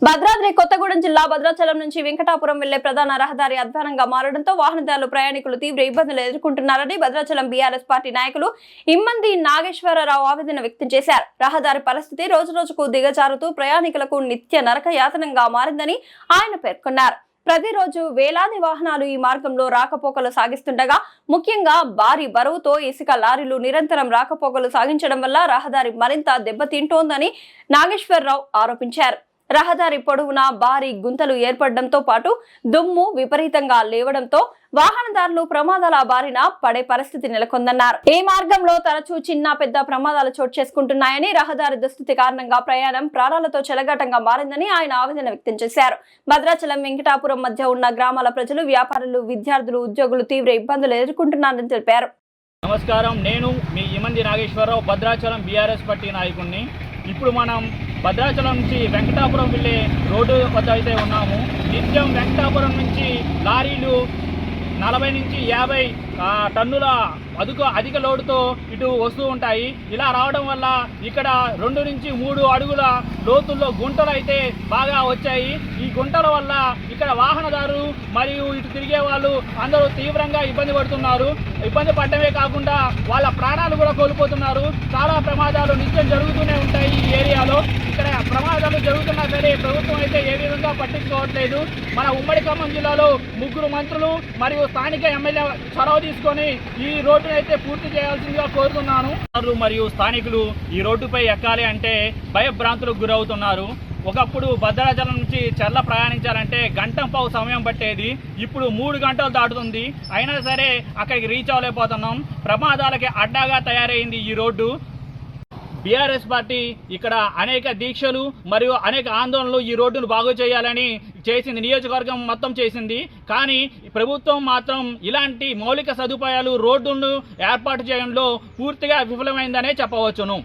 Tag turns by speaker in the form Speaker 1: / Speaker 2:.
Speaker 1: భద్రాద్రి కొత్తగూడెం జిల్లా భద్రాచలం నుంచి వెంకటాపురం వెళ్లే ప్రధాన రహదారి అధ్వానంగా మారడంతో వాహనదారులు ప్రయాణికులు తీవ్ర ఇబ్బందులు ఎదుర్కొంటున్నారని భద్రాచలం బీఆర్ఎస్ పార్టీ నాయకులు ఇమ్మంది నాగేశ్వరరావు ఆవేదన వ్యక్తం చేశారు. రహదారి పరిస్థితి రోజురోజుకు దిగజారుతూ ప్రయాణికులకు నిత్య నరక యాతనంగా మారిందని ఆయన పేర్కొన్నారు. ప్రతిరోజు వేలాది వాహనాలు ఈ మార్గంలో రాకపోకలు సాగిస్తుండగా ముఖ్యంగా భారీ బరువుతో ఇసుక లారీలు నిరంతరం రాకపోకలు సాగించడం వల్ల రహదారి మరింత దెబ్బతింటోందని నాగేశ్వరరావు ఆరోపించారు. రహదారి పొడవునా భారీ గుంతలు ఏర్పడడంతో పాటు దుమ్ము విపరీతంగా లేవడంతో వాహనదారులు ప్రమాదాల బారిన పడే పరిస్థితి నెలకొందన్నారు. ఈ మార్గంలో తరచూ చిన్న పెద్ద ప్రమాదాలు చోటు చేసుకుంటున్నాయని, రహదారి దుస్థితి కారణంగా ప్రయాణం ప్రాణాలతో చెలగాటంగా మారిందని ఆయన ఆవేదన వ్యక్తం చేశారు. భద్రాచలం వెంకటాపురం మధ్య ఉన్న గ్రామాల ప్రజలు, వ్యాపారులు, విద్యార్థులు, ఉద్యోగులు తీవ్ర ఇబ్బందులు ఎదుర్కొంటున్నారని తెలిపారు.
Speaker 2: నమస్కారం, నేను మీ ఇమంది నాగేశ్వరరావు, భద్రాచలం బీఆర్ఎస్ పార్టీ నాయకుడిని. ఇప్పుడు మనం భద్రాచలం నుంచి వెంకటాపురం వెళ్ళే రోడ్డు వద్ద అయితే ఉన్నాము. నిత్యం వెంకటాపురం నుంచి లారీలు 40 నుంచి 50 టన్నుల అధిక లోడుతో ఇటు వస్తూ ఉంటాయి. ఇలా రావడం వల్ల ఇక్కడ 2 నుంచి 3 అడుగుల లోతుల్లో గుంటలు అయితే బాగా వచ్చాయి. ఈ గుంటల వల్ల ఇక్కడ వాహనదారులు మరియు ఇటు తిరిగే వాళ్ళు అందరూ తీవ్రంగా ఇబ్బంది పడుతున్నారు. ఇబ్బంది పడటమే కాకుండా వాళ్ళ ప్రాణాలు కూడా కోల్పోతున్నారు. చాలా ప్రమాదాలు నిత్యం జరుగుతూనే ఉంటాయి ఈ ఏరియాలో. ఇక్కడ ప్రమాదాలు జరుగుతున్నా సరే ప్రభుత్వం అయితే ఏ విధంగా పట్టించుకోవట్లేదు. మన ఉమ్మడి ఖమ్మం జిల్లాలో 3 మంత్రులు మరియు స్థానిక ఎమ్మెల్యే చొరవ తీసుకొని ఈ రోడ్డును అయితే పూర్తి చేయాల్సిందిగా కోరుతున్నాను. మరియు స్థానికులు ఈ రోడ్డుపై ఎక్కాలి అంటే భయభ్రాంతులకు గురవుతున్నారు. ఒకప్పుడు భద్రాచలం నుంచి చర్ల ప్రయాణించాలంటే గంటంపావు సమయం పట్టేది. ఇప్పుడు 3 గంటలు దాటుతుంది. అయినా సరే అక్కడికి రీచ్ అవ్వలేకపోతున్నాం. ప్రమాదాలకి అడ్డాగా తయారైంది ఈ రోడ్డు. బీఆర్ఎస్ పార్టీ ఇక్కడ అనేక దీక్షలు మరియు అనేక ఆందోళనలు ఈ రోడ్డును బాగు చేయాలని చేసింది, నియోజకవర్గం మొత్తం చేసింది. కానీ ప్రభుత్వం మాత్రం ఇలాంటి మౌలిక సదుపాయాలు రోడ్డును ఏర్పాటు చేయడంలో పూర్తిగా విఫలమైందనే చెప్పవచ్చును.